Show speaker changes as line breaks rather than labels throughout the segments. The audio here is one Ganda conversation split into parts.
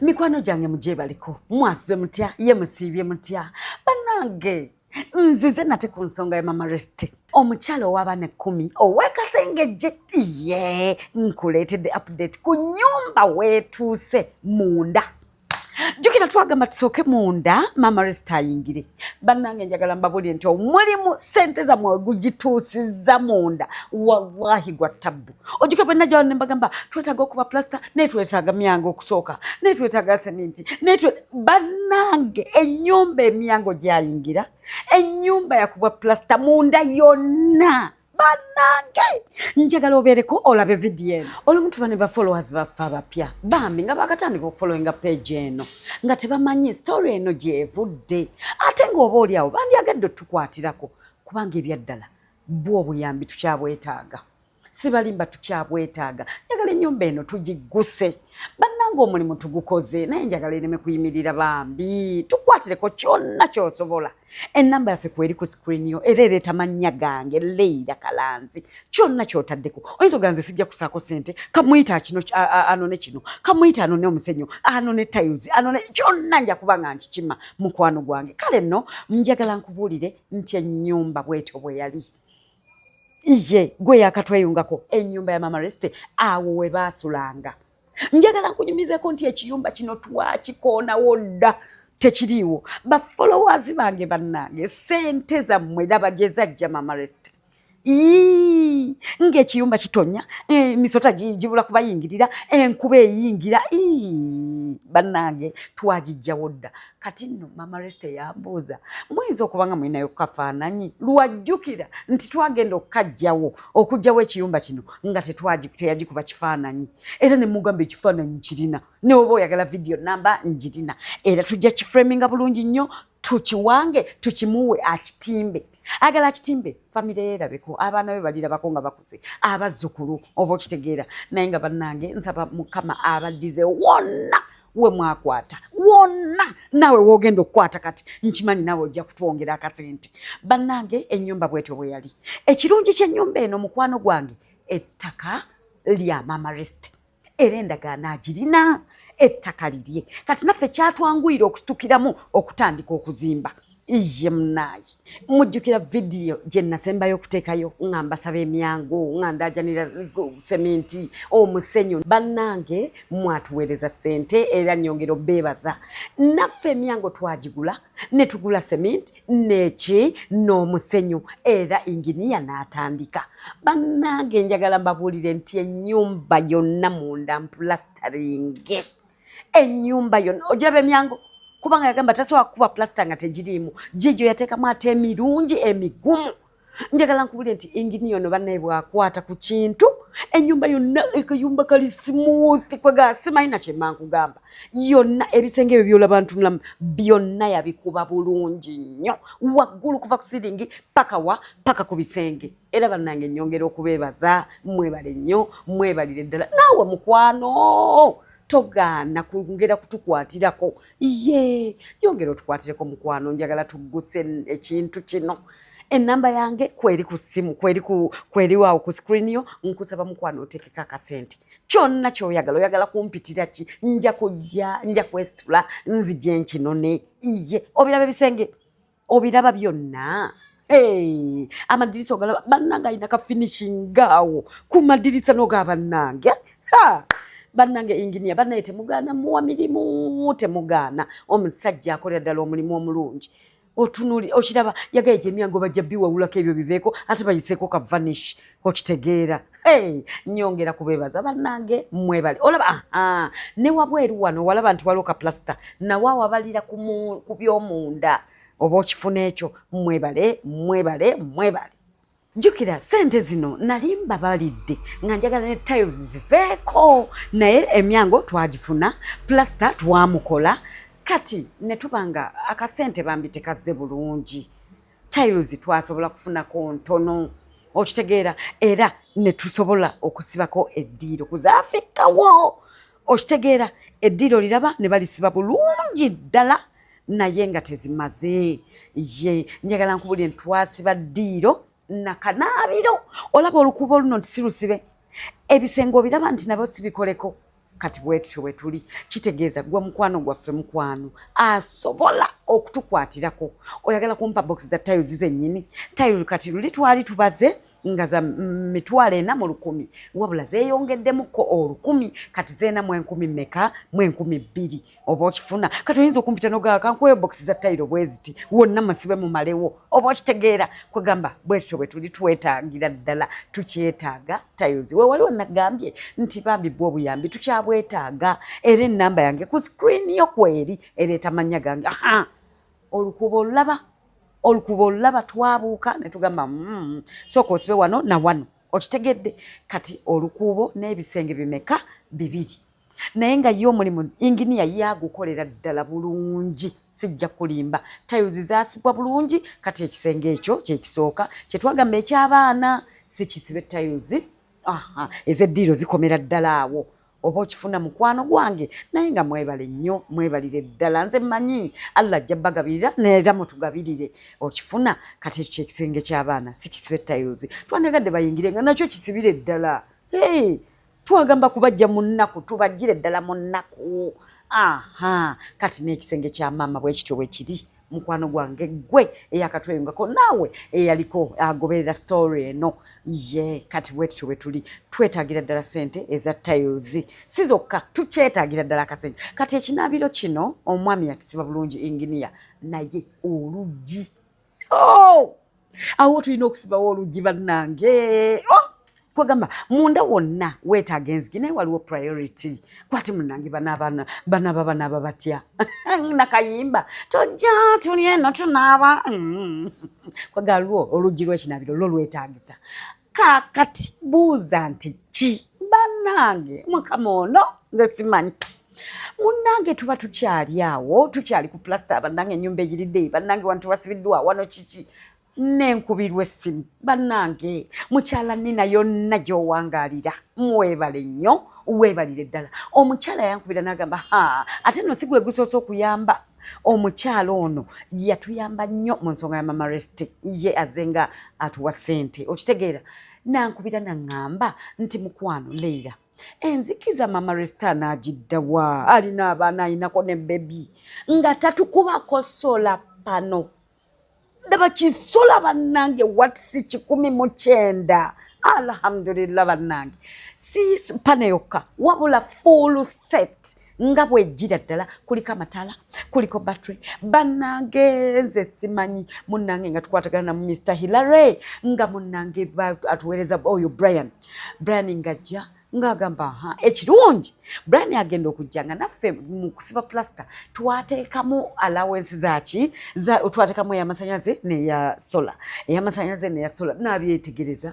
Mikwano gyange mugye baliko mwasuze mutya ye musiibye mutya bannange nzize nate ku nsonga ya Mama Rest omukyala ow'abaana 10 ow'ekasengejje ye nkuleetedde update ku nnyumba weetuuse munda. Jukira twagamba tusooke munda Mama Rest ayingire. Bannange njagala mbabulire nti omulimu ssente zammwe gugituusizza munda wallahi gwa ttabbu. Ojuke bwe najja ne mbagamba twetaaga okuba plasta netwetaaga myango okusooka netwetaaga seminti bannange ennyumba emyango gyayingira ennyumba yakubwa plasta munda yonna. Bannange njagala obeereko olabe vidiyo eno olumuntu bane ba followers baffe abapya bambi nga bakatandika okufollowinga page eno nga tebamanyi story eno gyevudde ate ng'oba oli awo bandyagadde otukwatirako kubanga ebyaddala bwo obuyambi tukyabwetaaga sibalimba tukyabwetaaga njagala ennyumba eno tugigguse bannange omulimu tugukoze naye njagala ereme kuyimirira bambi tukwatireko kyonna ky'osobola. Ennamba yaffe kweri ku screen yo era ereeta mannya gange Leila Kalanzi kyonna ky'otaddeko oyinza oganze sijja kusaako ssente kamuyita kino anone kino kamuyita anone omusenyu anone tiles anone kyonna nja kuba nga nkikima mukwano gwange. Kale nno njagala nkubuulire nti ennyumba bwetyo bwe yali iye gwe yakatweyungako ennyumba ya Mama Rest awo we baasulanga. Njagala nkunyumizeko nti ekiyumba kino twakikoonawo dda tekiriiwo. Bafollowers bange bannange ssente zammwe laba gye zajja Mama Rest. Ng'ekiyumba kitonya misota gibula kubayingirira enkuba eyingira bannange twagijjawo dda. Kati nno Mama Rest yambuuza muyinza okuba nga mulinayo kafaananyi lwajjukira nti twagenda okukajjawo okugjawo ekiyumba kino nga teyagikuba kifaananyi era ne mugamba ekifaananyi kirina ne oba oyagala vidiyo namba njirina era tujja kiframinga bulungi nnyo tukiwange tukimuwe akitimbe. Agala akitimbe famire erabeko abaana be balirabako nga bakuze abazzukulu oba okitegeera naye nga bannange nsaba Mukama abaddize wonna we mwakwata wonna nawe wogenda okukwata kati nkimanyi nawe ojja kutwongera akasente. Bannange ennyumba bwetyo bwe yali. Ekirungi ky'ennyumba eno mukwano gwange ettaka lya Mama Rest era endagaano agirina ettaka lirye kati naffe kyatwanguyira okusitukiramu okutandika okuzimba. Iye munaayi mujjukira vidiyo gye nasembayo okuteekayo nga mbasaba emyango nga ndaajanira seminti omusenyu. Bannange mwatuweereza ssente era nnyongera obbeebaza. Naffe emyango twagigula ne tugula seminti n'eki n'omusenyu era inginiya n'atandika. Bannange njagala mbabuulire nti ennyumba yonna munda mplastaringe ennyumba yonna ogiraba emyango kubanga yagamba tasobola kuba plasta nga tegiriimu gigyo yateekamu ate emirungi emigumu. Njagala nkubulire nti ingini yono bannaye bwakwata ku kintu ennyumba yonna ekayumba kali smooth kwega simanyi na kyemma nkugamba yonna ebisenge ebyo byolaba ntunulamu byonna yabikuba bulungi nnyo waggulu kuva ku siringi paka ku bisenge era bannange nnyongera okubeebaza mwebale nnyo mwebalire ddala naawe mukwano togaana kungera kutukwatirako yongera otukwatireko mukwano njagala tugguse ekintu kino. Ennamba yange kweri ku ssimu kweri waawo ku screen yo nkusaba mukwano oteekeko akasente kyonna ky'oyagala oyagala kumpitira ki nja kujja nja kwesitula nzije nkinone obiraba ebisenge obiraba byonna amadirisa ogalaba bannange alina ka finishing awo ku madirisa n'oga bannange bannange inginiya bannaye temugaana muwa mirimu temugaana omusajja akolera ddala omulimu omulungi otunuli okiraba yagaye gye emyango bajja biwawulako ebyo biveeko ate bayiseeko ka vanish okitegeera nnyongera kubeebaza bannange mwebale olaba ne wabweru wano walaba nti waliwo ka plasta nawe awabalira ku by'omunda oba okifuna ekyo mwebale. Jukira ssente zino nali mbabalidde nga njagala ne tiles ziveeko naye emyango twagifuna plasta twamukola kati ne tubanga akasente bambi tekazze bulungi tiles twasobola kufunako ntono okitegeera era ne tusobola okusibako eddiiro kuzaafikawo okitegeera eddiiro liraba ne balisiba bulungi ddala naye nga tezimaze njagala nkubulire ntwasiba ddiiro nakanaabiro olaba olukuubo luno nti sirusibe ebisenge obiraba nti nabo sibikoleko kati bwetu wetuli kitegeeza gwa mukwano gwaffe mukwano asobola okutukwatirako oyagala kumpa box za tiles zennyini tile kati luli twali tubaze nga za mitwalo 4,100 wabula zeeyongeddemuko 10,000 kati zeena mu 10,000 mmeka mu 10,200 oba okifuna kati oyinza okumpita nogaaka nkuwe box za tile bweziti wonna masibe mu malewo oba okitegeera kwegamba bwetyo bwe tuli twetaagira ddala tukyetaaga tiles we waliwo nagambye nti bambibwa obuyambi tukyabwetaaga era ennamba yange ku screen yo kweri ereeta mannya gange olukubo olulaba twabuuka ne tugamba sooka osibe wano na wano okitegedde kati olukubo n'ebisenge bimeka 2 naye nga ye omulimu inginiya yagukolera ddala bulungi sijja kulimba tiles zaasibwa bulungi kati ekisenge ekyo kyekisooka kyetwagamba ekyabaana si kisibe tiles ez'eddiiro zikomera ddala awo oba okifuna mukwano gwange naye nga mwebale nnyo mwebalire ddala nze mmanyi Allah ajja bagabirira neera mutugabirire okifuna kati ekyo kyekisenge ky'abaana si kisibe tiles twandegadde bayingire nga nakyo kisibire ddala twagamba kubajja mu nnaku tubajjire ddala mu nnaku kati n'ekisenge kya maama bwekityo bwe kiri mukwano gwange gwe eyakatweyungako naawe eyaliko agoberera story eno kati bwetyo bwe tuli twetaagira ddala sente eza tiles si zokka tukyetaagira ddala akasenge kati ekinaabiro kino omwami yakisiba bulungi inginiya naye oluggi awo tulina okusibawo oluggi bannange kwagamba munda wonna weetaaga enzigi naye waliwo priority kwati munange banaaba batya nakayimba tojja tuli eno tunaaba kwagaliwo oluggi lw'ekinaabiro lwo lwetaagisa kakati buuza nti ki bannange mukama ono nze simanyi munnange tuba tukyali awo tukyali ku plasta bannange ennyumba egiridde bannange wantu wasibiddwa wano kiki nenkubirwa essimu bannange mukyala nina yonna gy'owangaalira mwebale nnyo weebalire ddala omukyala yankubira n'agamba ate no si gwe gusoose okuyamba omukyala ono yatuyamba nnyo mu nsonga ya mama rest ye azenga atuwa ssente okitegeera nankubira naŋŋamba nti mukwano Leila enzikiza mama resta n'agiddawa alina abaana ayinako ne bebi nga tatukubako sola pano ndaba kisola bannange watsi 19 alhamdulillah bannange si pane yokka wabula full set nga bwejjira ddala kuliko amatala kuliko battery bannange nze simanyi munnange nga tukwatagana mu Mr. Hillary nga munnange atuweereza oyo Brian ngajja ngagamba ekirungi Brian agenda okujjanga naffe mu kusiba plaster twateekamu allowance zaki twateekamu ey'amasannyalaze n'eya solar n'abyetegereza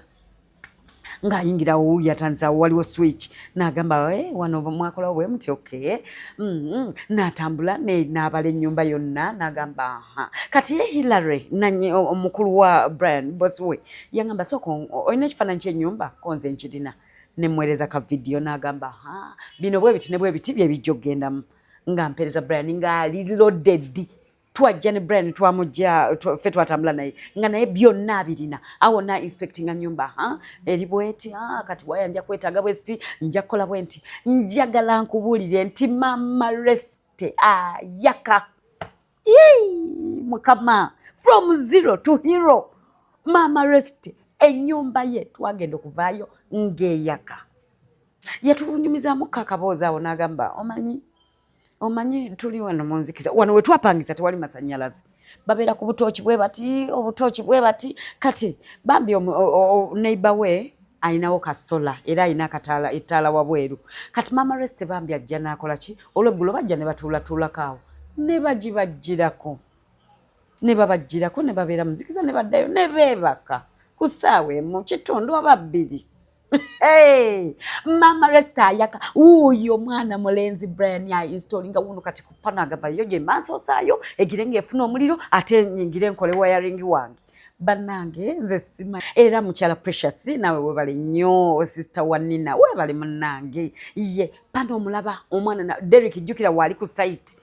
ng'ayingirawo yatandizaawo waliwo switch n'agamba wano mwakolawo bwe muti okay n'atambula n'abala ennyumba yonna n'agamba kati ye Hillary omukulu wa Brian boss we yangamba sooka olina ekifaananyi ky'ennyumba konze nkirina nemwereza ka video n'agamba bino bwe biti ne bwe biti bye bijja okgendamu nga mpereza Brian ng'ali loaded twajja ne Brian twamujja ffe twatambula naye nga naye byonna abirina awo na inspecting nyumba eri bweti kati wayanja kwetaaga bwesti nja kukola bwenti njagala nkubuulire nti mama rest ayaka mukama from zero to hero mama rest ennyumba ye twagenda okuvaayo ng'eyaka yatunyumizaamu kakaboozi awo n'agamba omanyi tuli wano mu nzikiza wano we twapangisa tewali masannyalaze babeera ku butooki bwe bati kati bambi neighbor we ayinawo kasola era ayina akataala ettaala wabweru kati mama rest bambi ajja n'akola ki olweggulo bajja ne batuulatuulako awo ne bagibajjirako ne babajjirako ne babeera mu nzikiza ne baddayo ne beebaka ku ssaawa emu kitundu oba bbiri mama rest ayaka uyo mwana mulenzi Brian ya installinga wuno kati kupana agamba yo gye manso sayo egirenge efuna omuliro ate nyingire nkole wiring wange bannange nze sima era mukyala Precious nawe webale nnyo sister Wanina webale munnange ye pano omulaba omwana na Derek jukira wali ku site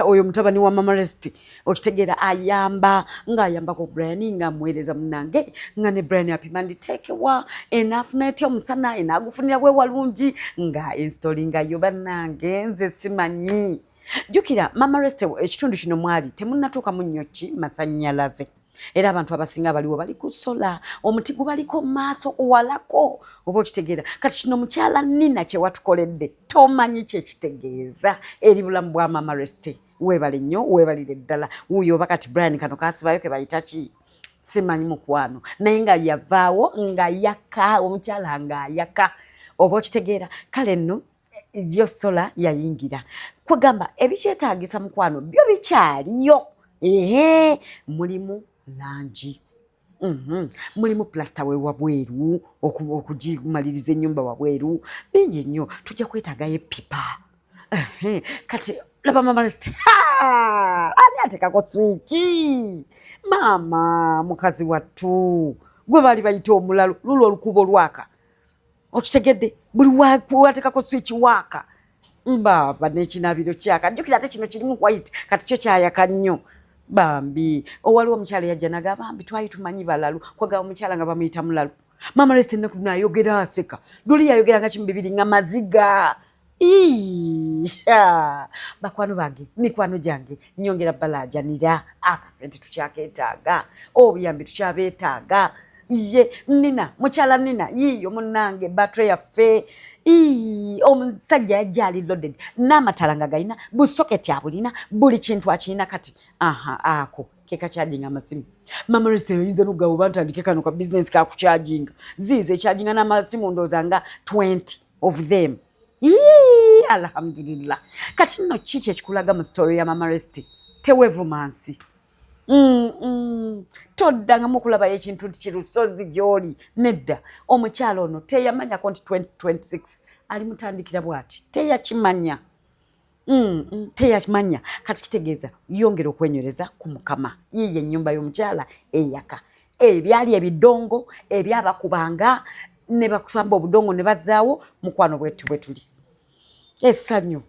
oyo mutabani wa Mama Rest okitegeera ayamba ng'ayambako Brian ng'amuweereza munnange nga ne Brian apima nditeekewa enaafunete omusana enaagufunira bwe walungi nga installinga yo bannange nze simanyi. Jjukira Mama Rest ekitundu kino mwali temunnatuukamu nnyo ki masannyalaze. Era abantu abasinga baliwo bali ku sola omuti gubaliko maaso owalako oba okitegeera kati kino mukyala Nina kye watukoledde tomanyi kyekitegeeza eri bulamu bwa Mama Rest. Weebale nnyo weebalire ddala wuuyo oba kati Brian kano kasibayo ke bayita ki simanyi mukwano naye nga yavaawo nga yaka omukyala nga yaka oba okitegeera kale nno yo sola yayingira kwegamba ebikyetaagisa mukwano byo bikyaliyo mulimu langi mulimu plasta we wabweru okugimaliriza ennyumba wabweru bingi nnyo tujja kwetaagayo epipa kati laba Mama Rest ani atekako switi maama mukazi wattu gwe baali bayita omulalo lulwo olukubo lwaka okitegedde buli watekako switch waka baba n'ekinabiro kyaka jjukira ate kino kirimu white kati kyo kyayaka nnyo bambi owaliwo omukyala yajja nagamba bambi twali tumanyi balalu kwagamba omukyala nga bamuyita mulalu Mama Rest ennaku zino ayogera aseka duli yayogera nga kimu bibiri nga maziga bakwano bange mikwano gyange nyongera balajanira akasente tukyakeetaaga obuyambi tukyabeetaaga ye Nina mukyala Nina yiyo munnange battery yaffe omusajja yajjali loaded n'amatala nga galina busoketi abulina buli kintu akirina kati ako keka charging amasimu Mama Rest yinza n'ogaba bantandike kano ka business ka kucharginga zize charginga n'amasimu ndooza nga 20 of them alhamdulillah kati nno kiki ekikulaga mu story ya Mama Rest tewevumansi toddanga mukulaba ekintu nti kirusozi gy'oli nedda omukyalo ono teyamanyako nti 2026 ali mutandikira bw'ati teyakimanya teyakimanya kati kitegeeza yongera okwenywereza ku Mukama yiye ennyumba y'omukyala eyaka ebyali ebidongo ebyabakubanga ne bakusamba obudongo ne bazaawo mukwano bwetu bwe tuli essanyu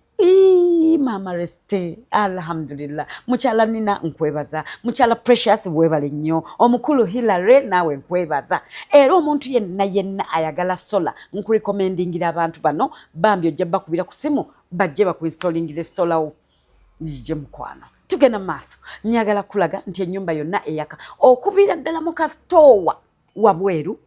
Mama Rest alhamdulillah mukyala Nina nkwebaza mukyala Precious webale nnyo omukulu Hilary nawe nkwebaza era omuntu yenna ayagala sola nkurecommendingira abantu bano bambi ojja bakubira ku simu bajje bakuinstallingire sola wo ye mukwano tugenda maaso nyagala kulaga nti ennyumba yonna eyaka okuviira ddala mu kasitowa wabweru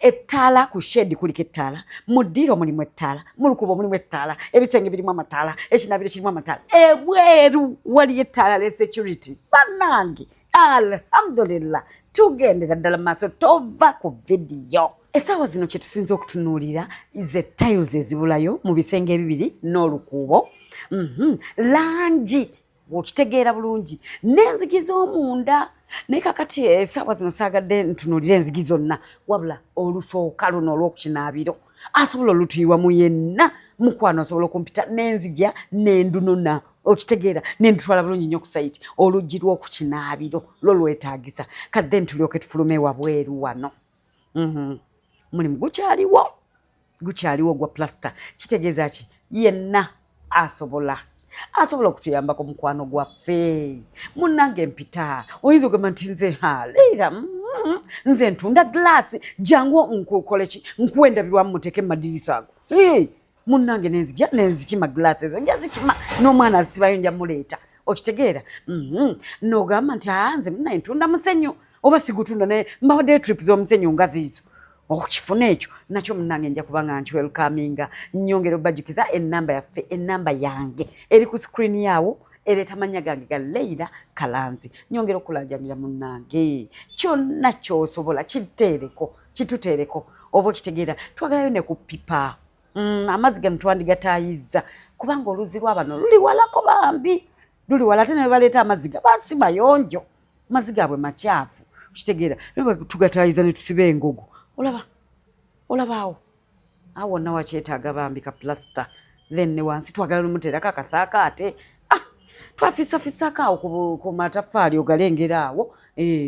ettaala ku shedi kuliko ettaala mu ddiiro mulimu ettaala mu lukubo mulimu ettaala ebisenge birimu amataala ekinabiro kirimu amataala ebweru waliyo ettaala le security bannange alhamdulillah tugendera ddala maaso tova ku vidiyo essaawa zino kye tusinza okutunuulira ze tiles ezibulayo mu bisenge ebibiri n'olukuubo langi okitegeera bulungi n'enzigi z'omunda naye kakati essaawa zino saagadde ntunuulire enzigi zonna wabula olusooka luno olw'okukinaabiro asobola olutuyiwamu yenna mukwano asobola okumpita n'enzigya n'endunona okitegeera n'endutwala bulungi nnyo ku sayiti oluggi lw'okukinaabiro lwo lwetaagisa kadde ntulyoke tufulume wabweru wano mulimu gukyaliwo gwa plasta kitegeeza ki yenna asobola okutuyambako mukwano gwaffe munnange mpita oyinza ogamba nti nze leera nze ntunda glaasi jangu nkukoleki nkuwendabirwamu muteeke mumadirisa ago munnange nenzikima glaasi ezo njazikima n'omwana azisibayo nja muleeta okitegeera n'ogamba nti nze munnaye ntunda musenyu oba sigutunda naye mbawaddeyo trip z'omusenyu nga ziizo okifuna ekyo nakyo munnange nja kubanga nti welcominga nyongera obajukiza ennamba yaffe ennamba yange eri ku screen yaawo ereeta mannya gange ga Leila Kalanzi nyongera okulajanira munnange kyonna ky'osobola kituteereko oba okitegeera twagalayo ne ku pipa amazzi gano twandigataayiza kubanga oluzi lw'abano luli walako bambi luli wala ate ne baleeta amazzi gabasi mayonjo amazzi gaabwe makyafu kitegeera tugataayiza ne tusiba engogo olabaawo awo wonna wakyetaaga bambi ka plasta then ne wansi twagala lumuteerako akasaakaate twafisafisako awo ku mataffaali ogalengera awo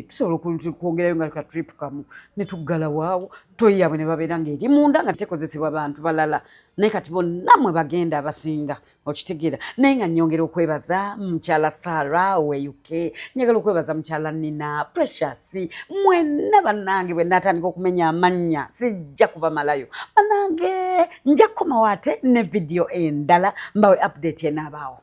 tusobola kwongerayo nga ka trip kamu ne tuggala waawo toyi yaabwe ne babeera ng'eri munda nga tekozesebwa bantu balala naye kati bonna mwe bagenda abasinga okitegeera naye nga nnyongera okwebaza mukyala Sarah owe UK nyagala okwebaza mukyala Nina Precious mwenna bannange bwe natandika okumenya amannya sijja kubamalayo bannange nja kukomawo ate ne vidiyo endala mbawe update enaabaawo.